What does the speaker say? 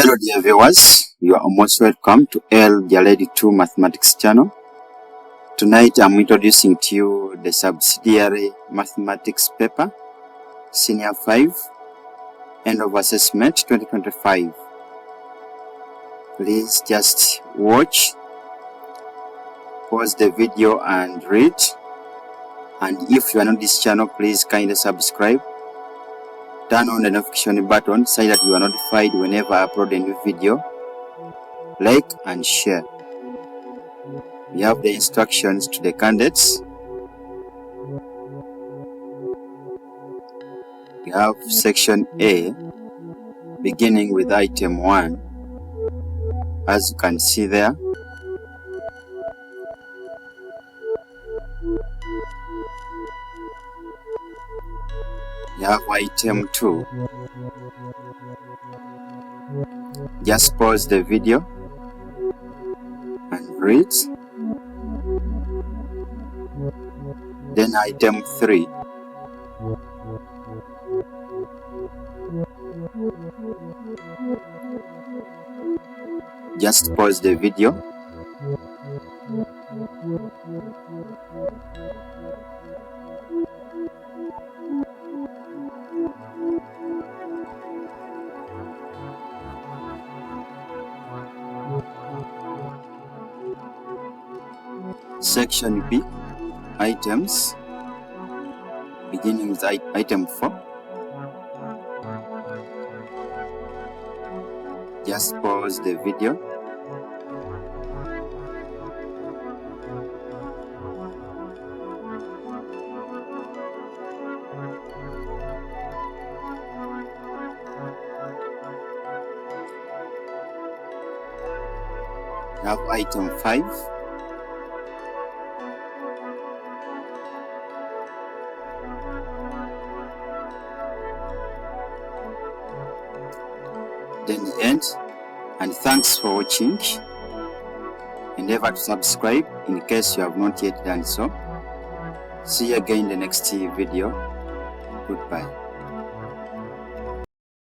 Hello dear viewers, you are most welcome to A-Level 2 Mathematics channel. Tonight I'm introducing to you the subsidiary mathematics paper, Senior 5, End of Assessment 2025. Please just watch, pause the video and read. And if you are not this channel, please kindly subscribe. Turn on the notification button so that you are notified whenever I upload a new video. Like and share. We have the instructions to the candidates. We have section A, beginning with item 1, as you can see there. We have item 2. Just pause the video and read. Then item 3. Just pause the video. Section B, items, beginning with item 4. Just pause the video. We have item 5. Then the end, and thanks for watching. Endeavor to subscribe in case you have not yet done so. See you again in the next video. Goodbye.